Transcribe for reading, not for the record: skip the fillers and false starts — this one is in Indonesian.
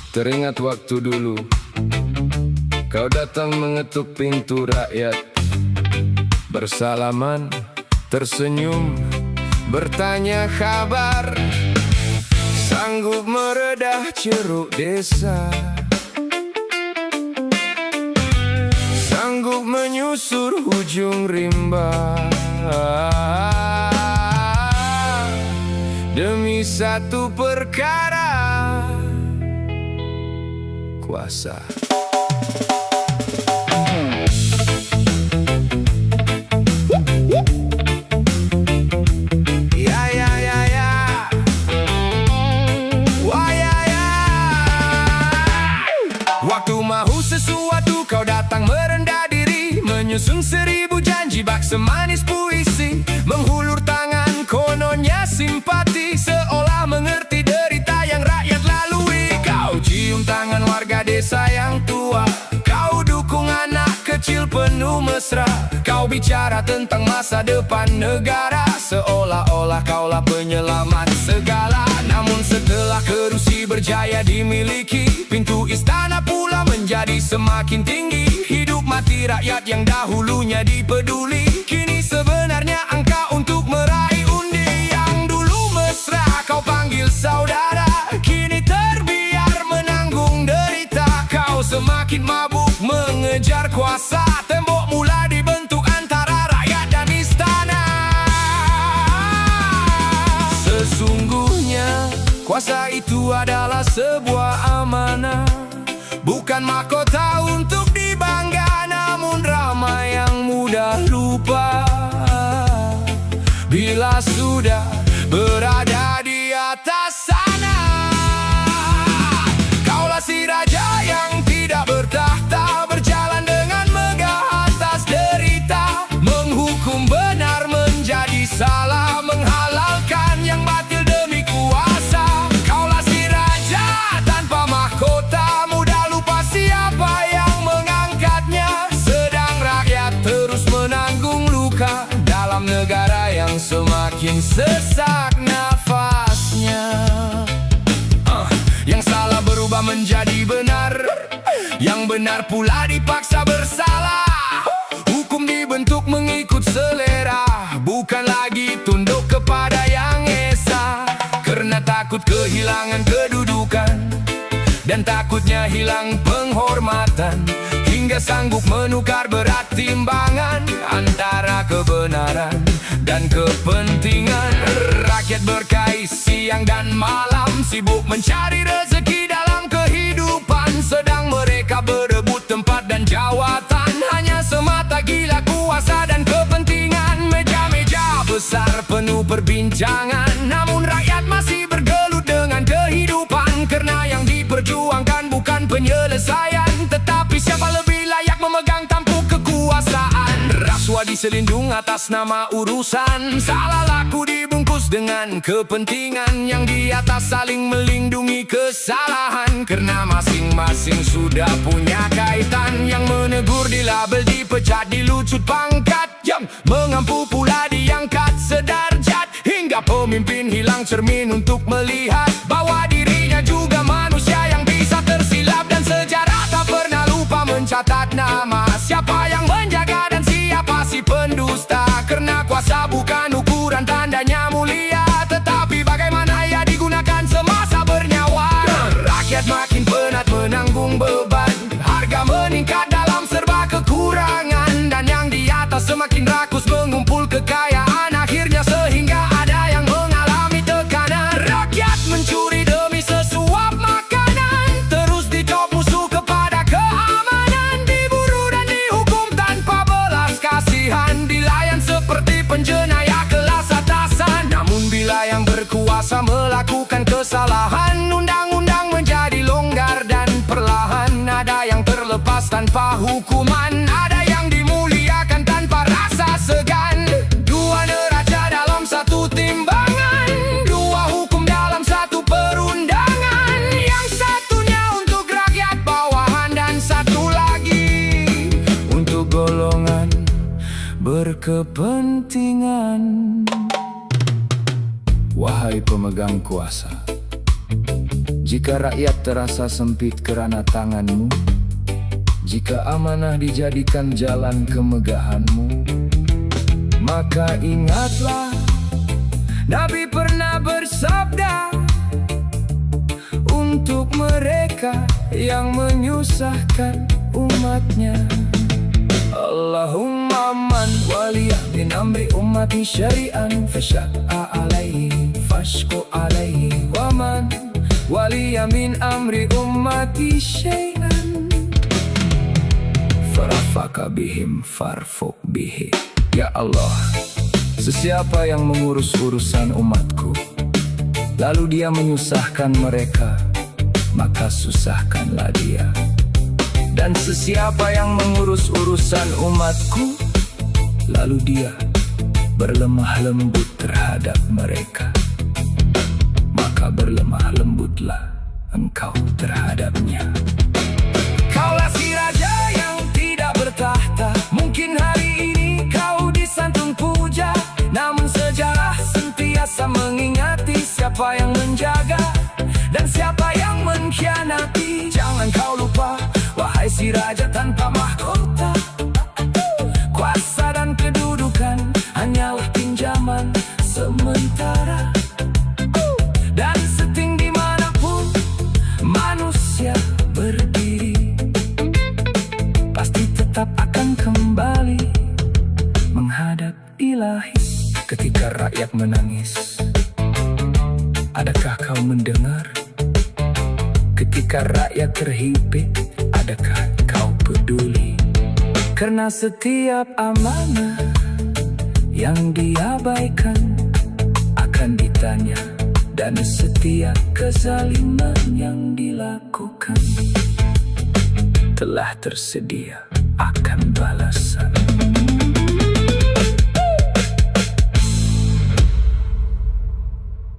Teringat waktu dulu kau datang mengetuk pintu rakyat, bersalaman, tersenyum, bertanya kabar, sanggup meredah ceruk desa, sanggup menyusur ujung rimba, demi satu perkara, kuasa. Waktu mahu sesuatu kau datang merendah diri, menyusun 1000 janji bak semanis puisi, menghulur tangan kononnya simpati, seolah mengerti derita yang rakyat lalui. Kau cium tangan warga desa yang tua, kau dukung anak kecil penuh mesra, kau bicara tentang masa depan negara, seolah-olah kaulah penyelamat segala. Namun setelah kerusi berjaya dimiliki, pintu istana pula menjadi semakin tinggi. Hidup mati rakyat yang dahulunya dipeduli, kini sebenarnya angka untuk meraih undi. Yang dulu mesra kau panggil saudara, kini terbiar menanggung derita. Kau semakin mabuk mengejar kuasa, tembok mula dibentuk antara rakyat dan istana. Sesungguhnya kuasa itu adalah sebuah amanah, bukan mahkota untuk dibangga, namun ramai yang mudah lupa bila sudah berada di atas sana. Kaulah si raja yang tidak bertahta, berjalan dengan megah atas derita, menghukum benar menjadi salah, menghalalkan yang batil demi kuasa. Kaulah si raja tanpa mahkota, mudah lupa siapa yang mengangkatnya, sedang rakyat terus menanggung luka dalam negara yang semakin sesak nafasnya. Yang salah berubah menjadi benar, yang benar pula dipaksa bersalah. Hukum dibentuk mengikut selera, bukan lagi tunduk kepada yang esa. Karena takut kehilangan kedudukan dan takutnya hilang penghormatan, hingga sanggup menukar berat timbangan antara kebenaran dan kepentingan. Rakyat berkais siang dan malam, sibuk mencari rezeki dalam kehidupan, sedang mereka berebut tempat dan jawatan, hanya semata gila kuasa dan kepentingan. Meja-meja besar penuh perbincangan, namun rakyat masih bergelut dengan kehidupan, karena yang diperjuangkan bukan penyelesaian, tetapi siapa lebih layak memegang tampuk kekuasaan. Rasuah diselindung atas nama urusan, salah laku dibungkus dengan kepentingan, yang di atas saling melindungi kesalahan, karena masing-masing sudah punya kaitan. Yang menegur dilabel, dipecat, dilucut pangkat, yang mengampu pula diangkat sederajat, hingga pemimpin hilang cermin untuk melihat bahwa dirinya juga manusia yang bisa tersilap, dan sejarah tak pernah lupa mencatat nama siapa yang menjaga dan siapa si pendusta. Karena kuasa bukan ukuran tandanya mulia, tetapi bagaimana ia digunakan semasa bernyawa. Rakyat makin penat menanggung beban, harga meningkat dalam serba kekurangan, dan yang di atas semakin rakus mengumpul kekayaan, akhirnya sehingga ada yang mengalami tekanan. Rakyat mencuri demi sesuap makanan, terus dicop musuh kepada keamanan, diburu dan dihukum tanpa belas kasihan, dilayan seperti penjenayah kelas atasan. Namun bila yang berkuasa melakukan kesalahan, undang-undang menjadi longgar dan perlahan. Ada yang terlepas tanpa hukuman, ada yang dimuliakan tanpa rasa segan. Dua neraca dalam satu timbangan, dua hukum dalam satu perundangan, yang satunya untuk rakyat bawahan dan satu lagi untuk golongan berkepentingan. Wahai pemegang kuasa, Jika rakyat terasa sempit kerana tanganmu, jika amanah dijadikan jalan kemegahanmu, maka ingatlah Nabi pernah bersabda, untuk mereka yang menyusahkan umatnya, Allahumma man waliyah bin amri ummati syari'an fasya'a alaihi fashku alaihi wa man waliyah min amri ummati syai'an farafaka bihim farfuk bihi. Ya Allah, sesiapa yang mengurus urusan umatku, lalu dia menyusahkan mereka, maka susahkanlah dia. Dan sesiapa yang mengurus urusan umatku, lalu dia berlemah lembut terhadap mereka, maka berlemah lembutlah engkau terhadapnya. Kaulah si raja yang tidak bertahta. Mungkin hari ini kau disantun puja, namun sejarah sentiasa mengingati siapa yang menjaga dan siapa yang mengkhianati. Jangan kau lupa, wahai si raja tanpa mahkota, kuasa dan kedudukan hanyalah pinjaman sementara. Dan setinggi manapun manusia berdiri, pasti tetap akan kembali menghadap Ilahi. Ketika rakyat menangis, adakah kau mendengar? Ketika rakyat terhimpit, adakah kau peduli? Karena setiap amanah yang diabaikan akan ditanya, dan setiap kezaliman yang dilakukan telah tersedia akan balasan.